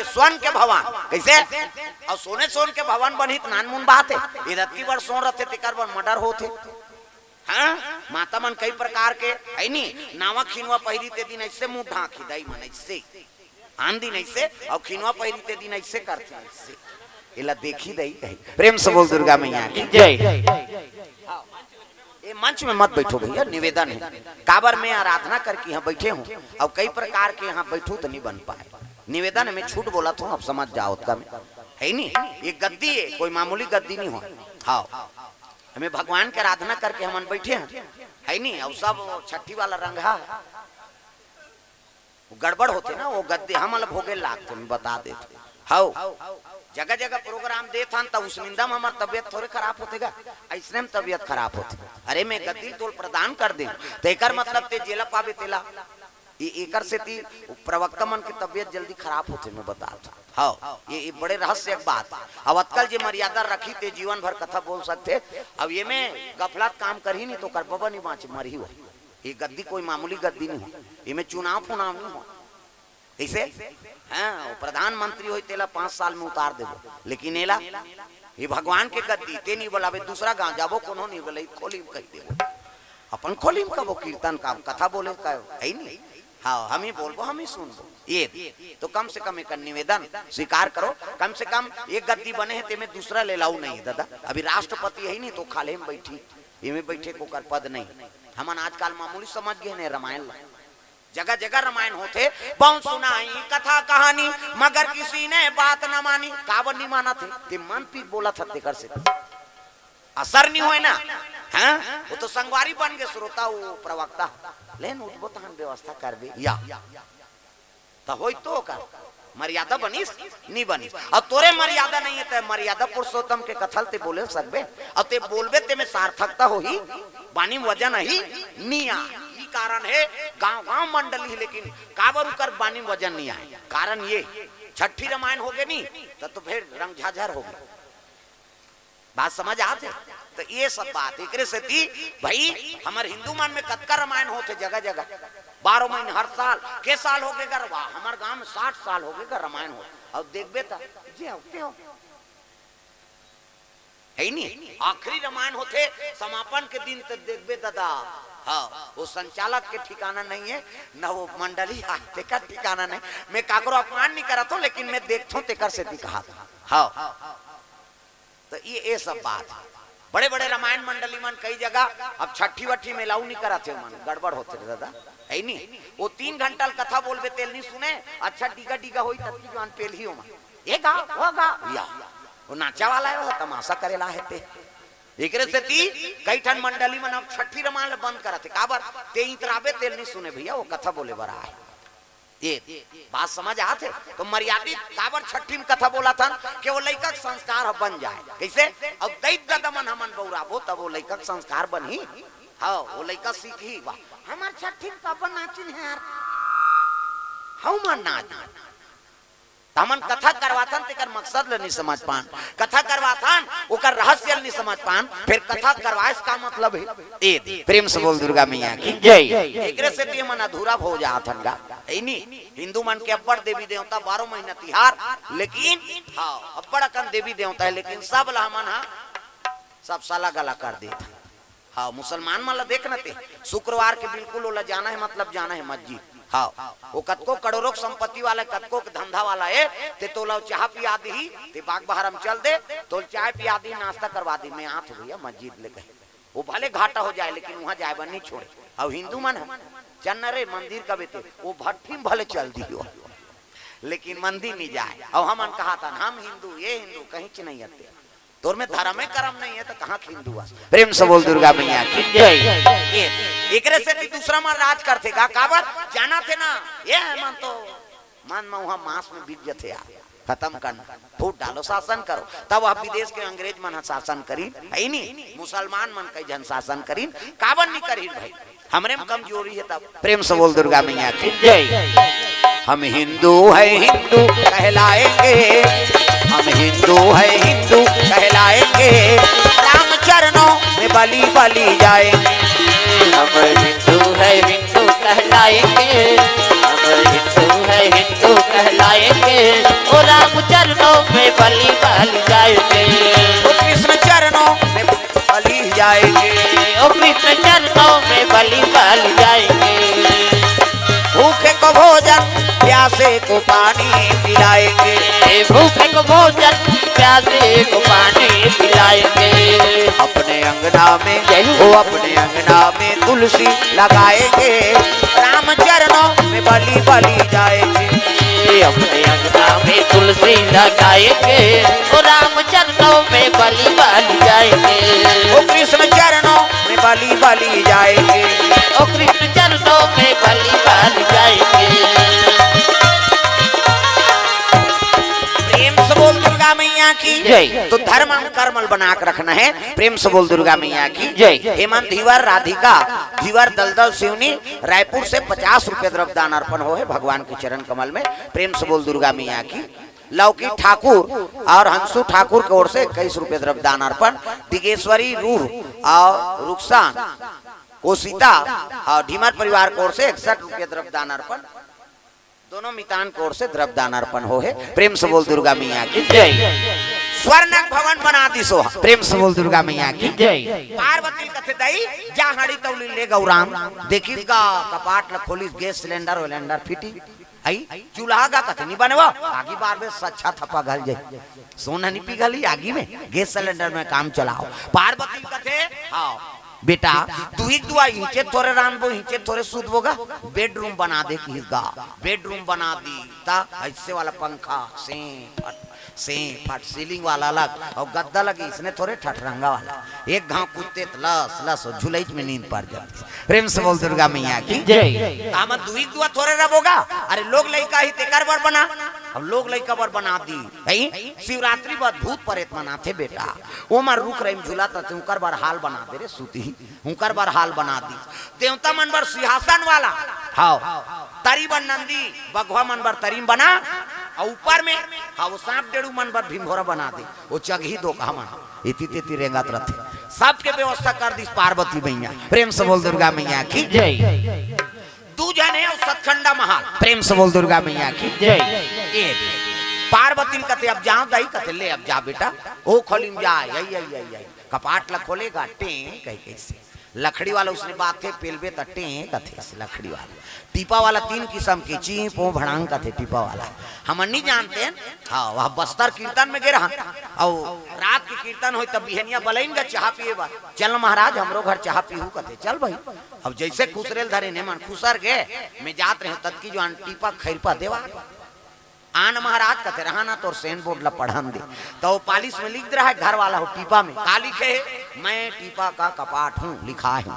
स्वर्ण के भवन कैसे और सोने सोन के भवन बनी नानमुन बात है इधर की बार सोन रहते तिकर बार मर्डर होते हाँ माता मन कई प्रकार के है नी नावा खिनवा पहिरी ते दिन ऐसे मुंह ढांकी दई मन ऐसे आंधी नहीं से और खिनवा पहिरी ते दिन ऐसे करते ऐसे इला देखी दई प्रेम से बोल दुर्गा मैया की जय। ये मंच में मत बैठो भैया निवेदन है काबर में आराधना करके यहाँ बैठे हूँ और कई प्रकार के यहाँ बैठू तो नहीं बन पाए निवेदन में छूट बोला था अब समझ जाओ उसका में है नहीं ये गद्दी है कोई मामूली गद्दी नहीं हो हाँ हमें भगवान की आराधना करके हम बैठे हैं है नहीं और सब छठी वाला रंगा गड़बड़ होते ना वो गद्दे हम भोगे लागते बता देते हाँ जगह जगह प्रोग्राम दे था तब उस निंदा में हमारी तबियत थोड़े खराब होतेगा ऐसने में तबियत खराब होती अरे मैं गद्दी तोल प्रदान कर दे तो एक मतलब ते जेला पावे तेला एकर से ती प्रवक्ता मन की तबियत जल्दी खराब होते मैं बता हाँ ये बड़े रहस्य एक बात अब अतकल जी मर्यादा रखी ते जीवन भर कथा बोल सकते अब ये में गफलत काम कर ही नहीं तो कर बबा नहीं बाँचे मर ही हो ये गद्दी कोई मामूली गद्दी नहीं हो ये में चुनाव फुनाव नहीं हो ऐसे हाँ प्रधानमंत्री हो तेला 5 साल में उतार देवो लेकिन एला ये भगवान के गद्दी ते नहीं बोलावे दूसरा गांव जाबो कोनो नहीं बोले खोली कह देवो अपन खोली का वो कीर्तन का कथा बोले का है नहीं हाँ हम ही बोलबो हम ही सुनबो ये तो कम से कम एक निवेदन स्वीकार करो कम से कम एक गद्दी बने है ते में दूसरा ले लाऊ नहीं दादा अभी राष्ट्रपति है नहीं तो खाले में बैठी ये में बैठे को कर पद नहीं हम आजकल मामूली समझ गए ने रामायण जगह जगह रामायण होते बहुत सुनाई कथा कहानी मगर किसी ने बात न मानी कावन नहीं माना थे ते मन पीट बोला था ते कर से असर नहीं हुए ना हाँ वो तो संगवारी बन गए श्रोता वो प्रवक्ता लेकिन उठबो तहन व्यवस्था कर दे या तो होई तो कर मर्यादा बनीस नहीं बनीस और तोरे मर्यादा नहीं है ते मर्यादा पुरुषोत्तम के कथल ते बोले सकबे और ते बोलबे ते में सार्थकता होही बानी वजन ही निया कारण है गांव गांव मंडली लेकिन काबर कर बानी वजन नहीं आए कारण ये छठी रामायण हो गए नहीं तो फिर रंग झाझर हो गए बात समझ आते तो ये सब बात एक से थी भाई हमारे हिंदू मन में कतका रामायण होते जगह जगह 12 महीने हर साल के साल हो गए हमारे गांव में 60 साल हो गए रामायण हो और देखबे था है नहीं आखिरी रामायण होते समापन के दिन तक देखबे दादा हाँ वो संचालक के ठिकाना नहीं है न वो मंडली आते का ठिकाना नहीं मैं काकरो अपमान नहीं करा था लेकिन मैं देखता हूँ तेकर से दिखा था हाँ तो ये सब बात बड़े बड़े रामायण मंडली मन कई जगह अब छठी वठी में लाऊ नहीं करा थे मन गड़बड़ होते दादा है नहीं वो 3 घंटा कथा बोलबे तेल नहीं सुने अच्छा डीगा डीगा होई तत्की जवान पेल ही हो ये गा वो गा या वो नाचा वाला है वो तमाशा करेला है ते एकरे से ती कई ठन मंडली में अब छठी रामायण बंद करा थे काबर ते इतराबे तेल नहीं सुने भैया वो कथा बोले बरा है ये बात समझ आते तो मर्यादित काबर छठी में कथा बोला था कि वो लइका संस्कार बन जाए कैसे अब दैत्य दमन हमन बौराबो तब वो लइका संस्कार बनी हाँ वो लइका सीखी वाह हमार छठी में पापा नाचिन है यार हम मन नाच हमन कथा करवाथन तेकर मकसद ले नहीं समझ पान कथा करवाथन ओकर रहस्य नहीं समझ पान फिर कथा करवाए इसका मतलब है ए प्रेम से बोल दुर्गा मैया की जय एकरे से ते मन अधूरा हो जाथन गा एनी हिंदू मन के अब्बड़ देवी देवता 12 महीना तिहार लेकिन हां अब्बड़ कन देवी देवता है लेकिन सब ला मन हां सब साला गला कर देता हां मुसलमान मन ला देखना ते शुक्रवार के बिल्कुल ओला जाना है मतलब जाना है मस्जिद हाँ वो कतको करोड़ों संपत्ति वाला कतको धंधा वाला है ते तो लो चाह पिया दी ते बाग बाहर हम चल दे तो चाय पिया दी नाश्ता करवा दी मैं आठ भैया मस्जिद लेके वो भले घाटा हो जाए लेकिन वहाँ जाए बन नहीं छोड़े अब हिंदू मन चन्न रे मंदिर का बेटे वो भट्टी भले चल दी हो लेकिन मंदिर नहीं जाए और हम कहा था हम हिंदू ये हिंदू कहीं च नहीं आते तोर में धर्म में कर्म नहीं है तो कहाँ हिंदू प्रेम से बोल दुर्गा मैया की जय एकरे से दूसरा मन राज करते गा काबर जाना थे ना ये मन तो मन में वहाँ मांस में बीत जाते यार खत्म करना फूट डालो शासन करो तब आप विदेश के अंग्रेज मन शासन करी है नहीं मुसलमान मन कई जन शासन करी काबर नहीं करी भाई हमरे में कमजोरी है तब प्रेम से बोल दुर्गा मैया की जय हम हिंदू है हिंदू कहलाएंगे हम हिंदू है हिंदू कहलाएंगे राम चरणों में बलि बलि जाएंगे हम हिंदू है हिंदू कहलाएंगे हम हिंदू है हिंदू कहलाएंगे और में बलि बलि जाएंगे। ओ कृष्ण चरणों में बलि जाएंगे। ओ कृष्ण चरणों में बलि बलि जाएंगे। भूखे को भोजन प्यासे को पानी पिलाएंगे। भूखे को भोजन प्यासे को पानी पिलाएंगे। अपने अंगना में वो अपने अंगना में तुलसी लगाएंगे। राम चरणों में बलि बलि जाएंगे। अपने अंगना में तुलसी लगाएंगे। ओ राम चरणों में बलि बलि जाएंगे। वो कृष्ण चरणों में बलि बलि जाएंगे। ओ कृष्ण चरणों में बलि बलि जाएंगे। प्रेम से बोल दुर्गा मैया की जय। तो धर्म कर्मल बना कर रखना है। प्रेम से बोल दुर्गा मैया की जय। हेमंत धीवर राधिका धीवर दलदल सिवनी रायपुर से 50 रुपए द्रव्यदान अर्पण हो है भगवान के चरण कमल में। प्रेम से बोल दुर्गा मैया की। लौकी ठाकुर और हंसू ठाकुर की ओर से 21 रुपए द्रव्यदान अर्पण। दिगेश्वरी रूह और रुखसान कोसिता और ढीमर परिवार की ओर से 61 रुपए द्रव्यदान अर्पण। दोनों मितान की ओर से द्रव्यदान अर्पण हो है। प्रेम से बोल दुर्गा मैया की जय। स्वर्ण भवन बना दी सो। प्रेम से बोल दुर्गा मैया की जय। पार्वती कथे दई जा हड़ी तौली ले गौराम देखी का कपाट ल खोली गैस सिलेंडर वेलेंडर फिटी आई चूल्हा का कथे नहीं बनवा आगी बार में सच्चा थप्पा घल जाए सोना नहीं पिघली आगी में गैस सिलेंडर में काम चलाओ। पार्वती कथे हाँ बेटा तू ही दुआ हिंचे थोड़े रानबो हिंचे थोड़े सूद बोगा बेडरूम बना दे की गा बेडरूम बना दी ता ऐसे वाला पंखा से फट सीलिंग वाला अलग और गद्दा लगी इसने थोड़े ठठरंगा वाला एक घाव कुत्ते लस लस झुलैच में नींद पड़ जाती। प्रेम से बोल दुर्गा मैया की जय। हम दुई दुआ थोड़े रबोगा अरे लोग लइका ही तेकर बर बना अब लोग लइका बर बना दी भाई शिवरात्रि बाद भूत प्रेत मनाते बेटा वो मार रुक रही झूला तो उनकर बार हाल बना दे रे सूती उनकर बार हाल बना दी। देवता मन बर सिंहासन वाला हाओ तरी बन नंदी बघवा मन बर तरीम बना और ऊपर में हाँ वो सांप डेड़ू मन बर भीमभोरा बना दे वो चगही दो कहा मना इति तिति रेंगत रहते सबके व्यवस्था कर दी पार्वती मैया। प्रेम से बोल दुर्गा मैया की जय। तू जाने और सतखंडा महाल। प्रेम से बोल दुर्गा मैया की जय। पार्वती कते अब जाओ दाई कते ले अब जा बेटा ओ खोलिम जा यही कपाट ला खोलेगा टे कहीं कैसे लकड़ी वाला उसने बात थे पेलबे तट्टे कथे लकड़ी वाला टीपा वाला 3 किस्म के चीप ओ भड़ांग कथे टीपा वाला हम नहीं जानते हैं। हाँ वह बस्तर कीर्तन में गे रहा और रात की कीर्तन हो तब बिहनिया बलैन चाह पिए बा चल महाराज हमरो घर चाह पीहू कथे चल भाई अब जैसे खुसरेल धरे ने मन खुसर गए मैं जात रहे तब की जो टीपा खैरपा देवा आन महाराज कथे रहा ना तो सेन बोर्ड ला पढ़न दे तो पालिश में लिख रहा है घर वाला हो टीपा में का लिखे मैं टीपा का कपाट हूँ लिखा है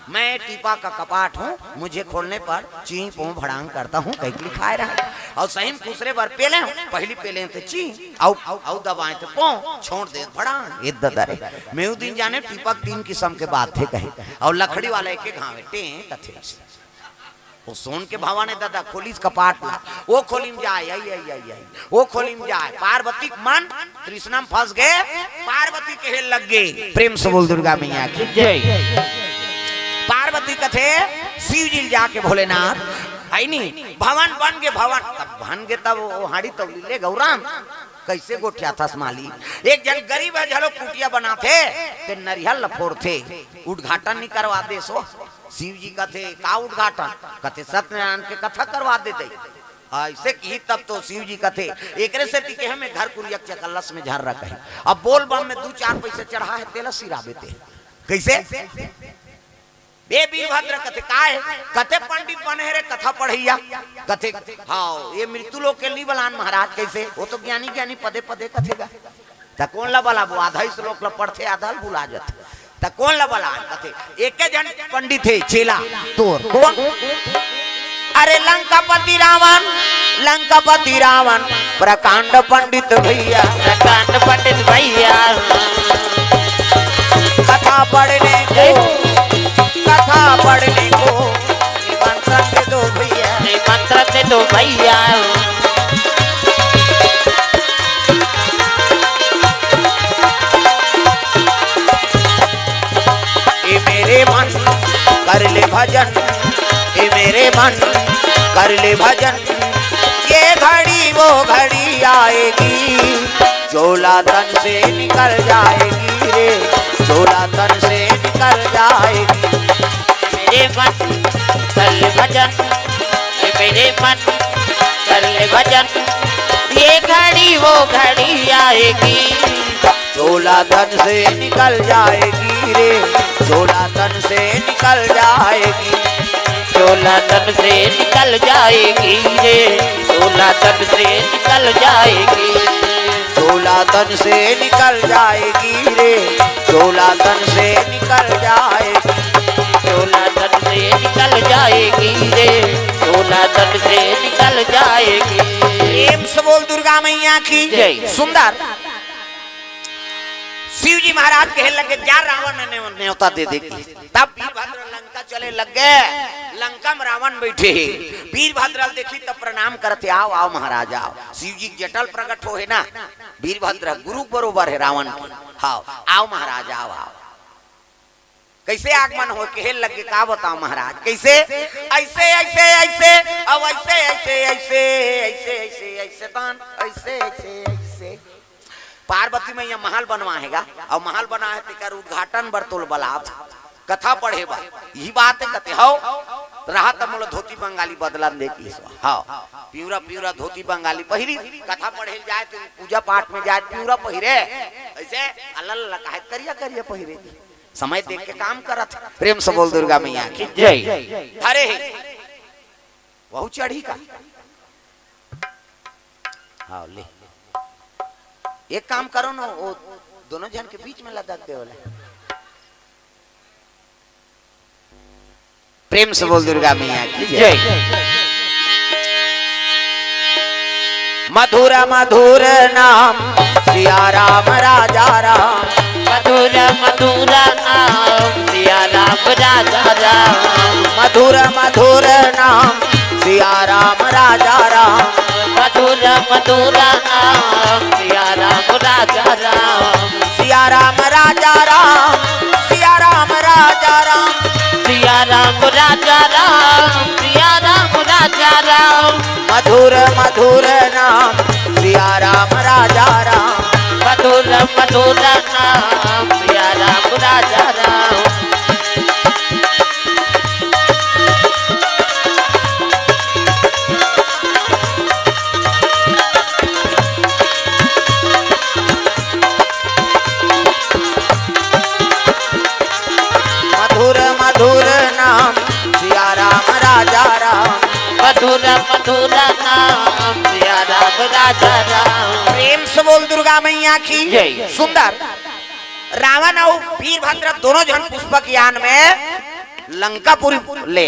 मैं टीपा का कपाट हूँ मुझे खोलने पर ची पो भड़ांग करता हूँ कहीं लिखा रहा और सही में दूसरे बार पेले पहली पेले थे ची आउ दबाए थे पो छोड़ दे भड़ांग इधर दरे मैं दिन जाने टीपा 3 किस्म के बात थे कहे और लकड़ी वाला एक घावे टे कथे वो सोन के भवाने दादा खोलिस कपाट ला वो खोलिम जाए वो खोलिम जाए पार्वती मन कृष्णम फंस गए पार्वती के हेल लग गए। प्रेम से बोल दुर्गा मैया की जय। पार्वती कथे शिव जी जाके भोलेनाथ आई नहीं भवन बन गए भवन तब बन गए तब वो हाड़ी तो ले गौराम कैसे गोठिया था माली एक जन गरीब है झलो कुटिया बनाते ते नरिहल लफोर थे उद्घाटन नहीं करवा दे सो शिव जी कथे का उद्घाटन कथे सत्यनारायण के कथा करवा देते ऐसे की तब तो शिव जी कथे एकरे से टिके हमें घर कुरियक चकल्लस में झर रखे अब बोल बम में 2-4 पैसे चढ़ा है तेला सिरा बेते कैसे बे वीरभद्र कथे का है कथे पंडित बने रे कथा पढ़ैया कथे हाँ ये मृत्यु लोक के बलान महाराज कैसे वो तो ज्ञानी ज्ञानी पदे पदे कथेगा त कौन ला बला आधा ही श्लोक ला पढ़ते आधा भुला जाते त कौन ला बला कथे एक जन पंडित थे चेला तोर कौन अरे लंकापति रावण प्रकांड पंडित भैया कथा पढ़ने को निमंत्रण दे दो भैया ये मेरे मन कर ले भजन ये मेरे मन कर ले भजन ये घड़ी वो घड़ी आएगी झोला तन से निकल जाएगी रे, झोला तन से निकल जाएगी। मेरे मन कर ले भजन, मेरे मन कर ले भजन, ये घड़ी वो घड़ी आएगी। झोला तन से निकल जाएगी रे, झोला तन से निकल जाएगी। झोला तन से निकल जाएगी रे, झोला तन से निकल जाएगी। झोला तन से निकल जाएगी रे, झोला तन से निकल जाएगी। झोला तन से निकल जाएगी रे, झोला तन से निकल जाएगी। प्रेम से बोल दुर्गा मैया की जय। सुंदर शिव जी महाराज कहे लगे जा रावण ने न्योता दे देगी। तब वीरभद्र लंका चले लग गए, लंका में रावण बैठे। वीरभद्र देखी तब प्रणाम करते, आओ आओ महाराज आओ। शिव जी जटल प्रकट हो है ना, वीरभद्र गुरु बरोबर है रावण के। हाँ आओ महाराज आओ आओ। कैसे आगमन हो कहे लगे, का बताओ महाराज कैसे? ऐसे ऐसे ऐसे अब ऐसे ऐसे ऐसे ऐसे ऐसे ऐसे तान ऐसे ऐसे ऐसे पार्वती मैया महल बनवाएगा और महल बना है तेकर उद्घाटन बरतुल बलाब कथा पढ़े बा यही बात है कहते हो रहा तब मोला धोती बंगाली बदलन दे की हाँ प्यूरा प्यूरा धोती बंगाली पहिरी कथा पढ़े जाए तो पूजा पाठ में जाए प्यूरा पहिरे ऐसे अल्लाह काहे करिया करिया पहिरे समय देख के काम करत। प्रेम से बोल दुर्गा मैया की जय। अरे बहुत चढ़ी का हाँ ले एक काम करो ना वो दोनों जन के बीच में लदक दे वाला। प्रेम से बोल दुर्गा मैया की जय। मधुर मधुर नाम सिया राम राजा राम, मधुर मधुर नाम सिया राम राजा राम, मधुर मधुर नाम सिया राम राजा राम, मधुर मधुर नाम सिया राम राजा राम, सिया राम राजा राम, सिया राम राजा राम, सिया राम राजा राम, सिया राम राजा राम, मधुर मधुर नाम सिया राम राजा राम, मधुर मधुर नाम सिया राम राजा राम। मधुर मधुर नाम सिया राम राजा राम, मधुर मधुर नाम सिया राम राजा राम। प्रेम से बोल दुर्गा मैया की जय। सुंदर रावण और वीरभद्र दोनों जन पुष्पक यान में लंकापुरी ले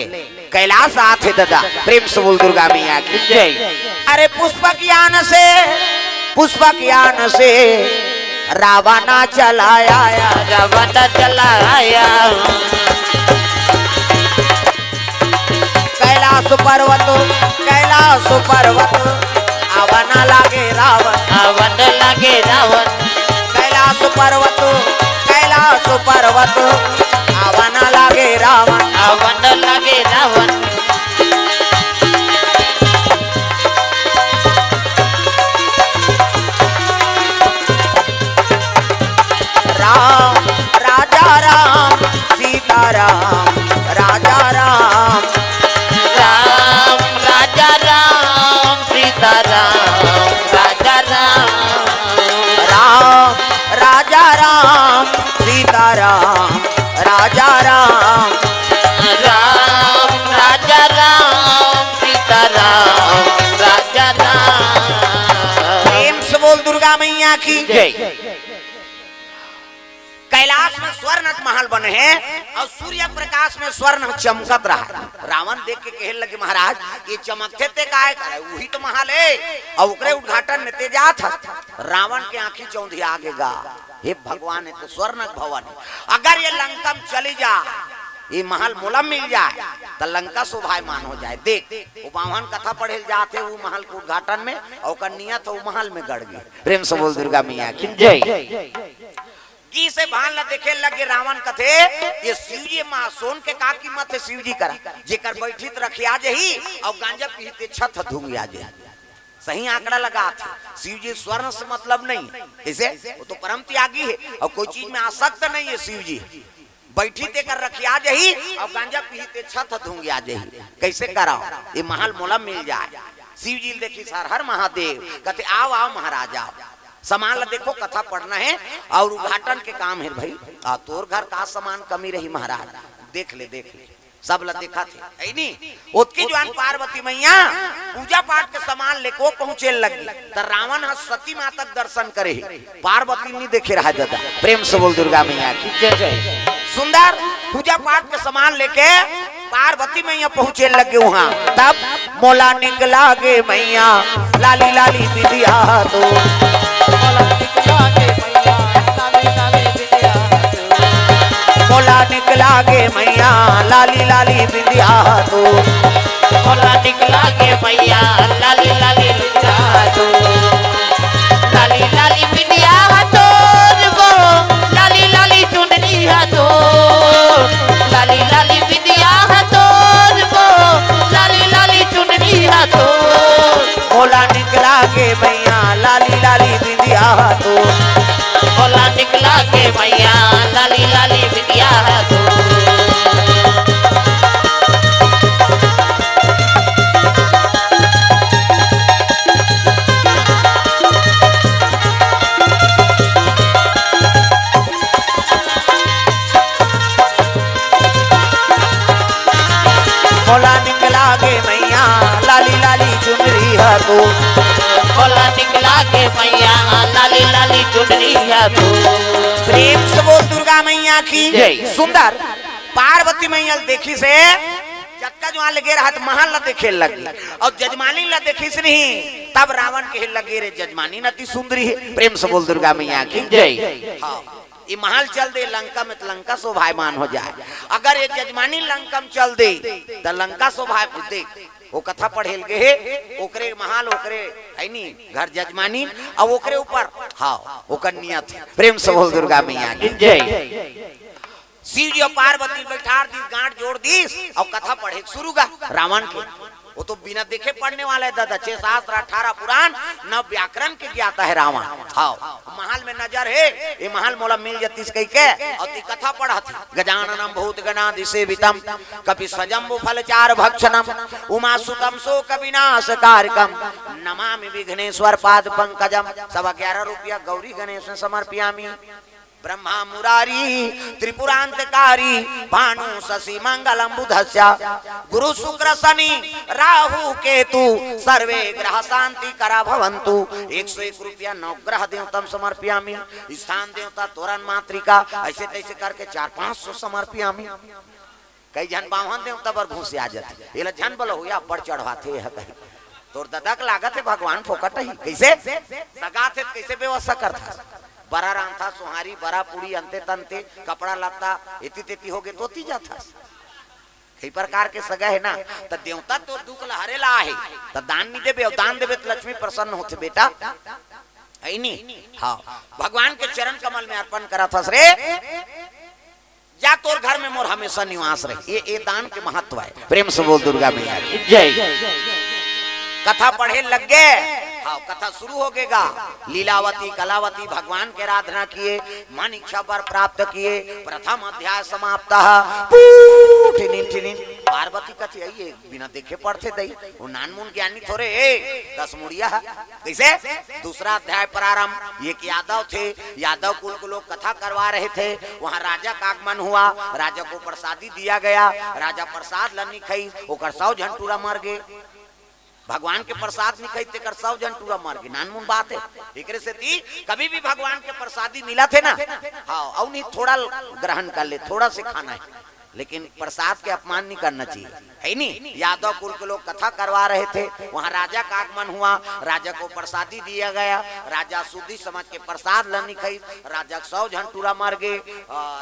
कैलाश आते दादा। प्रेम से बोल दुर्गा मैया की जय। अरे पुष्पक यान से रावण चलाया रावण चलाया कैलाश पर्वत आवन लागे रावण, आवन लागे रावण, कैलाश पर्वत आवन लागे रावण, आवन लागे रावण। राम राजा राम सीता राम राजा राम, राम राजा राम सीता राम राजा राम, राम राजा राम सीता राम राजा राम, राम राजा राम सीता राम राजा राम। प्रेम से बोल दुर्गा मैया की जय। कैलाश में स्वर्ण महल बने हैं और सूर्य प्रकाश में स्वर्ण चमकत रहा है। रावण देख के कहे लगे महाराज ये चमकते ते काहे करे, वही तो महल है और ओकरे उद्घाटन में ते जात था। रावण के आंखी चौंधी आगेगा हे भगवान है तो स्वर्ण भवन है, अगर ये लंका में चली जा ये महल मोला मिल जाए तो लंका शोभायमान हो जाए। देख वो बावन कथा पढ़े जाते वो महल के उद्घाटन में और नियत वो महल में गड़ गई। प्रेम से बोल दुर्गा मैया की जय। की से भान ला देखे लगे रावण कथे ये शिवजी मां सोन के का कीमत है शिवजी करा जेकर बैठित रखिया जही और गांजा पीते छत धूम आ जे। सही आंकड़ा लगा थे। शिव जी स्वर्ण से मतलब नहीं, कैसे वो तो परम त्यागी है और कोई चीज में आसक्त नहीं है। शिव जी बैठी ते कर रखी आ जही और गांजा पीते छत धूंगी आ जही, कैसे कराओ ये महल मोला मिल जाए। शिव जी देखी सर हर महादेव कहते आओ आओ महाराज आओ, सामान ला देखो कथा पढ़ना है और उद्घाटन के काम है भाई। तोर घर का सामान कमी रही महाराज, देख ले सब ला देखा थे है नी। उसकी जवान पार्वती मैया पूजा पाठ के सामान लेको पहुंचे लगी तो रावण सती माता दर्शन करे, पार्वती नहीं देखे रहा दादा। प्रेम से बोल दुर्गा मैया की जय जय। सुंदर पूजा पाठ के सामान लेके पार्वती मैया पहुंचे लगे वहां, तब मोला निकला गे मैया लाली लाली बिटिया तो मोला निकला गे मैया लाली लाली बिटिया तो मोला निकला गे मैया लाली लाली बिटिया तो मोला निकला गे मैया लाली लाली बिटिया तो लाली लाली बिटिया तो लाली लाली चुनरी तो लाली लाली बिटिया तो लाली लाली चुनरी तो मोला निकला के मैया लाली लाली बिटिया तो मोला निकला के मैया लाली लाली बिटिया तो मोला निकला गे मैया लाली लाली चुनरी तो मोला निकला गे मैया लाली लाली चुनरी तो। प्रेम से बोल दुर्गा मैया की जय। सुंदर पार्वती मैया देखी से जत्ता जो लगे रहा महल न देखे लगी और जजमानी ला देखी से नहीं, तब रावण के लगे रे जजमानी नती सुंदरी है। प्रेम से बोल दुर्गा मैया की जय। हाँ ये महल चल दे लंका में तो लंका शोभायमान हो जाए, अगर ये जजमानी लंका में चल दे तो लंका शोभा देख वो कथा पढ़ेल गे ओकरे महल ओकरे है नी घर जजमानी और ओकरे ऊपर हाँ ओकर नियत। प्रेम से बोल दुर्गा मैया की जय। शिव जी और पार्वती बैठार दी गांठ जोड़ दी और कथा पढ़े शुरू गा रावण के। वो तो बिना देखे पढ़ने वाला है दादा, 6 शास्त्र 18 पुराण 9 व्याकरण के ज्ञाता है रावण। हाँ महल में नजर है ये महल मोला मिल जाती कही के और ती कथा पढ़ती गजाननम भूत गणाधि सेवितम कपि स्वजंबु फलचार भक्षणम उमा सुतम शोक विनाश कारकम नमामि विघ्नेश्वर पाद पंकजम। 11.5 रुपया गौरी गणेश में समर्पयामि। ब्रह्मा मुरारी त्रिपुरांतकारी भानु शशि मंगलम बुधस्य गुरु शुक्र शनि राहु केतु सर्वे ग्रह शांति करा भवंतु। 101 रुपया 9 ग्रह देवतम समर्पयामि। स्थान देवता तोरण मातृका ऐसे तैसे करके 400-500 समर्पयामि। कई जन बावन देवता पर घूसे आ जाते ये जन बोलो हुआ बढ़ चढ़वाते है कहीं तोर ददक लागत है भगवान फोकट ही कैसे सगात है कैसे व्यवस्था करता बड़ा रांथा सुहारी बड़ा पूरी अंते तंते कपड़ा लत्ता इति तेती हो गए तोती जाता कई प्रकार के सगा है ना तो देवता तो दुख लहरे ला है तो दान नहीं देबे दान देबे तो लक्ष्मी प्रसन्न होते बेटा है नहीं। हाँ भगवान के चरण कमल में अर्पण करा था रे जा तोर घर में मोर हमेशा निवास रहे ये दान के महत्व है। प्रेम से बोल दुर्गा मैया की जय। कथा पढ़े लग गए हाँ कथा शुरू हो गएगा। लीलावती कलावती भगवान के आराधना किए मन इच्छा पर प्राप्त किए। प्रथम अध्याय समाप्त। पार्वती कथी है बिना देखे पढ़ते दई वो नानमुन ज्ञानी थोड़े 10 मुड़िया कैसे। दूसरा अध्याय प्रारंभ। ये यादव थे यादव कुल को लोग कथा करवा रहे थे वहाँ राजा का आगमन हुआ। राजा को प्रसादी दिया गया। राजा प्रसाद लनी खाई ओकर 100 झंटूरा मर गए। भगवान के प्रसाद नहीं खाई तेकर 100 जन टूरा मर गए नानमुन बात है। एकरे से ती कभी भी भगवान के प्रसादी मिला थे ना हाँ और नहीं थोड़ा ग्रहण कर ले थोड़ा से खाना है लेकिन प्रसाद के अपमान नहीं करना चाहिए है नहीं। यादव कुल के लोग कथा करवा रहे थे वहाँ राजा का आगमन हुआ। राजा को प्रसादी दिया गया। राजा शुद्धि समझ के प्रसाद लनी खाई। राजा 100 झंटूरा मार गए।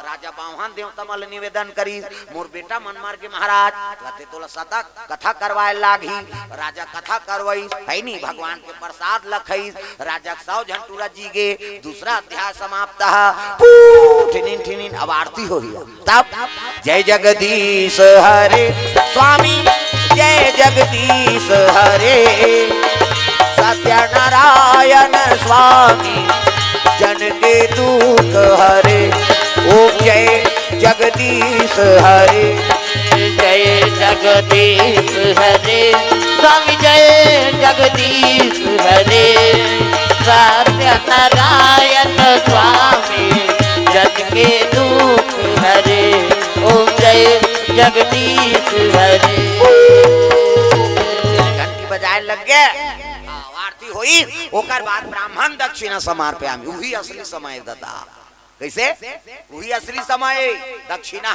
राजा बावहान देवता मल निवेदन करी मोर बेटा मन मार के महाराज कहते तोला सदा कथा करवाए लागी। राजा कथा करवाई है नहीं भगवान के प्रसाद लखई। राजा 100 झंटूरा जी गे। दूसरा अध्याय समाप्त। अब आरती हो तब जय जगदीश हरे स्वामी जय जगदीश हरे सत्यनारायण स्वामी जन के दुख हरे। ओम जय जगदीश हरे। जय जगदीश हरे स्वामी जय जगदीश हरे। सत्यनारायण स्वामी जन के दुख हरे। ओम जय जगदीश हरे। घंटी बजाए लग गए, आरती हुई, ओकर बाद ब्राह्मण दक्षिणा समार पे आमी। वही असली समय दादा। कैसे? वही असली समय दक्षिणा।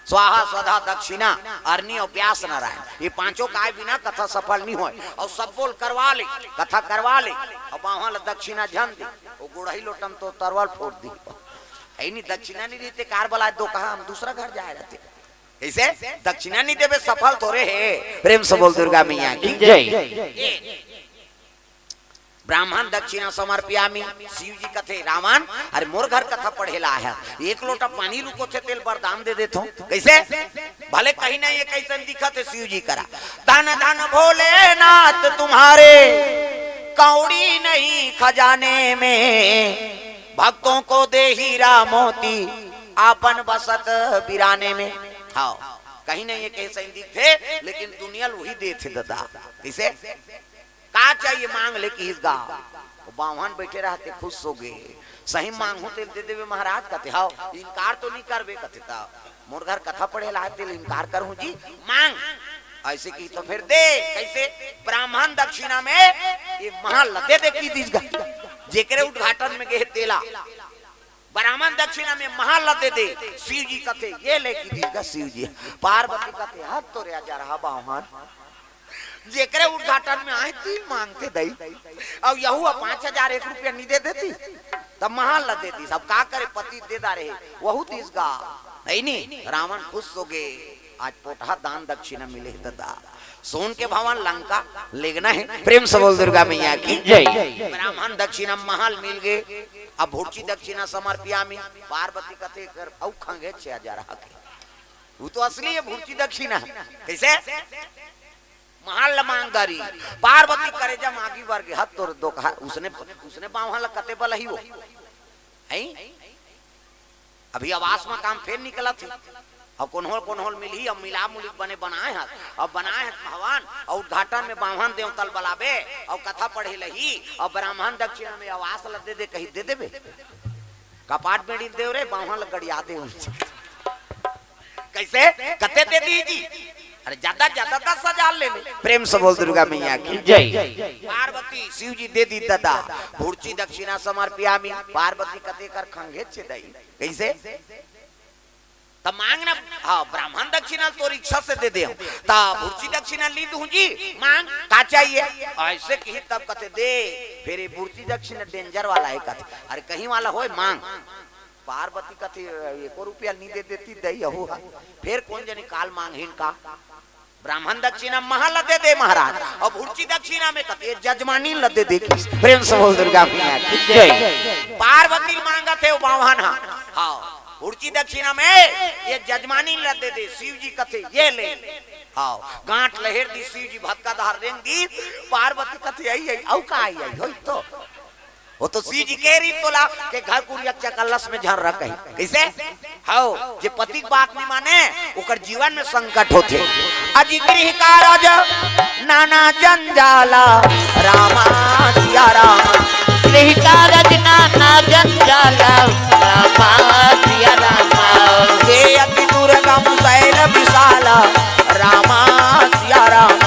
स्वाहा स्वधा दक्षिणा अरनी और प्यास नारायण, ये पांचों काय बिना कथा सफल नहीं हो। और सब बोल करवा ले, कथा करवा ले, और वहां दक्षिणा झन दी, वो गुड़ही लोटम तो तरवल फोड़ दी। नहीं दक्षिणा नहीं देते कार बला दो कहा हम दूसरा घर जाए रहते। ऐसे दक्षिणा नहीं देवे सफल थोड़े है। प्रेम से बोल दुर्गा मैया की जय। ब्राह्मण दक्षिणा समर्पयामि। शिव जी कथे रावण अरे मोर घर कथा पढ़ेला है, एक लोटा पानी रुको थे तेल वरदान दे देतो। कैसे? भले कहीं ना ये कैसे दिखत है शिव जी करा। धन धन भोलेनाथ तुम्हारे कौड़ी नहीं खजाने में, भक्तों को दे हीरा मोती आपन बसत बिराने में। हाँ कहीं नहीं ये कैसे दिखे, लेकिन दुनिया वही दे थे दादा। कैसे? का चाहिए मांग ले कि इसका बावन बैठे रहते खुश हो गए। सही मांगू तेल दे देवे महाराज कहते। हाँ इनकार तो नहीं करबे कहते। ता मोर घर कथा पढ़े ला तेल इनकार करूं जी मांग ऐसे की तो फिर दे। कैसे? ब्राह्मण दक्षिणा में ये महल दे दे की दीजगा, जेकरे उद्घाटन में गए तेला ब्राह्मण दक्षिणा में महल दे दे। शिव जी कहते ये ले की दीजगा शिव जी। पार्वती कहते हाथ तो रे जा रहा बावन, जेकरे उद्घाटन में आए तीन मांगते दई और यहू 5000 1 रुपया नहीं दे देती तब महाल ल देती। सब का करे पति दे दा रहे वहू तीसगा नहीं। रावण खुश हो गए, आज पोटा दान दक्षिणा मिले दादा। सोन के भवन लंका लेगना है। प्रेम से बोल दुर्गा मैया की जय। ब्राह्मण दक्षिणा महल मिल गए। अब भूर्ची दक्षिणा समर्पयामि। पार्वती कथे कर औ खंगे 6000 के, वो तो असली है भूर्ची दक्षिणा। कैसे? महल मांगदारी पार्वती करे जब आगी वर्ग हाथ तोड़ दो कहा उसने बावहल कते बल ही वो है। अभी आवास में काम फिर निकला थी। अब कोनहोल मिली अब मिला मुलिक बने बनाए हैं। अब बनाए हैं भगवान और उद्घाटन में बावन देव तल बलाबे और कथा पढ़े लही और ब्राह्मण दक्षिणा में आवास ल दे दे कहीं दे देबे कपाट बेड़ी देव रे बावन गड़िया दे। कैसे? कते दे दी जी। अरे ज्यादा ज्यादा 10,000 ले ले। प्रेम से बोल दुर्गा मैया की जय। पार्वती शिव जी दे दी दादा। भूर्ची दक्षिणा समर्पयामि। पार्वती कते कर खंगे छे दई। कैसे? तब मांगना हाँ ब्राह्मण दक्षिणा तो इच्छा से दे दे तब भूर्ची दक्षिणा ली दूं जी मांग का चाहिए ऐसे की तब कते दे। फिर ये भूर्ची दक्षिणा डेंजर वाला है कते। अरे कहीं वाला होए मांग। पार्वती कथे 1 रुपया नहीं दे देती दई हो। फिर कौन जनी काल मांगहीन का ब्राह्मण दक्षिणा महल दे दे महाराज और भूर्ची दक्षिणा में कते जजमानी ल दे दे। प्रेम से बोल दुर्गा मैया की जय। पार्वती मांगा थे बावन हाँ भूर्ची दक्षिणा में ये जजमानी ल दे दे। शिव जी कथे ये ले हाँ गांठ लहेर दी। शिव जी भक्का धार रेंग दी। पार्वती कथे आई औ का आई होई तो वो तो शिव जी के रीत तोला के घर कुरिया कलश में झर रख है। कैसे? हाओ जे पति बात नहीं माने ओकर जीवन में संकट होते। अजी गृह कारज नाना जंजाला रामा सिया राम। गृह कारज नाना जंजाला रामा सिया राम। हे अति दुर्गम शैल विशाला रामा सिया राम।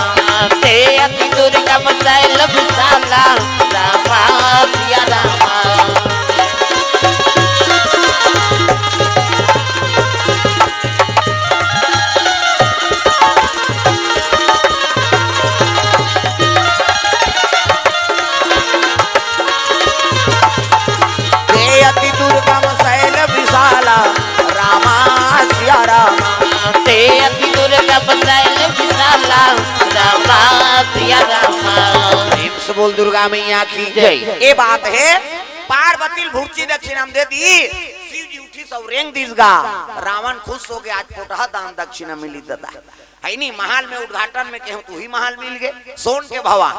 हे अति दुर्गम शैल विशाला रामा सिया राम। अति दुर्गम शैल विशाला रामा सिया राम। ते अति दुर्गम शैल विशाला रामा सिया राम। बोल दुर्गा मैया की जय। ये बात है पार्वती भूर्ची दक्षिणा दे दी। शिव जी उठी सब रेंग दीसगा। रावण खुश हो गया आज पोटा दान दक्षिणा मिली दादा है नहीं। महल में उद्घाटन में कहूं तू ही महल मिल गए। सोन के भवा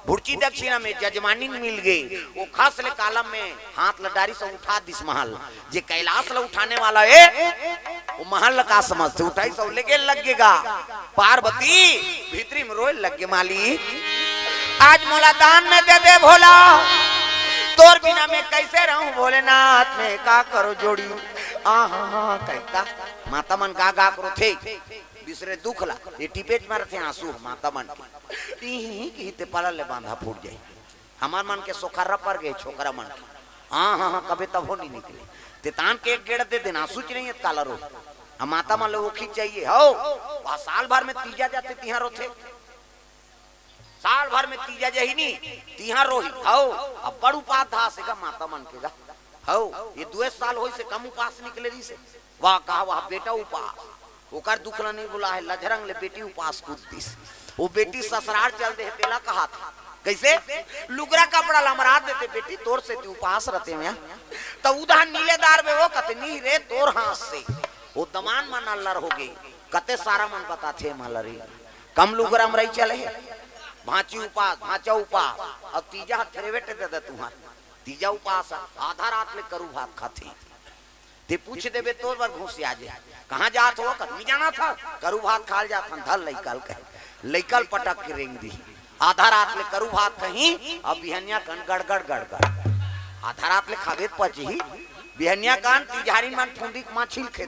भुर्ची दक्षिणा में जजमानी मिल गई वो खास ले कालम में हाथ लडारी से उठा दिस महल जे कैलाश ल उठाने वाला है वो महल का समझते उठाई सब लेके लगेगा पार्वती भीतरी में रोए लगे माली आज मोला दान में दे दे भोला तोर बिना मैं कैसे रहूं भोलेनाथ में का करो जोड़ी आहा कहता माता मन गा गा करो थे दूसरे दुख ला ये टिपेज मार थे आंसू माता मन के ही ते पलल ले बांधा फूट जाए हमार मन के सोखरा पर गए छोकरा मन के हाँ हाँ हाँ कभी तब हो नहीं निकले ते तान के एक गेड़ दे देना आंसू नहीं है काला रो माता मन लोग खींच चाहिए हो साल भर में तीजा जाते तिहार रोथे साल भर में तीजा जाही नहीं तिहार रोही हो अब बड़ उपास था से का माता मन के हो ये 2 साल हो से कम उपास निकले रही से वाह कहा वाह बेटा उपास ओकर दुखला नहीं बुला है लजरंग ले बेटी उपास कूदतीस वो बेटी ससुराल चल दे तेला कहा था कैसे लुगरा कपड़ा लमरा देते बेटी तोर से तू उपास रहते में तो उधर नीलेदार में वो कतनी रे तोर हाथ से वो दमान मन अल्लर हो गई कते सारा मन बताते मलरी कम लुगरा में रही चले भांची उपास भांचा उपास और तीजा थ्रेवेट दे दे तुम्हार तीजा उपास आधा रात में करू भात खाती ते पूछ देबे तोर बार घूस आ जाए कहां जात हो कहीं जाना था करू भात खाल जात धल लइकल के लइकल पटक के रेंग दी आधा रात में करू भात कहीं अब बिहनिया कन गड़गड़ गड़गड़ आधा रात में खाबे पची बिहनिया कान तिजारी मन ठुंडी माछिल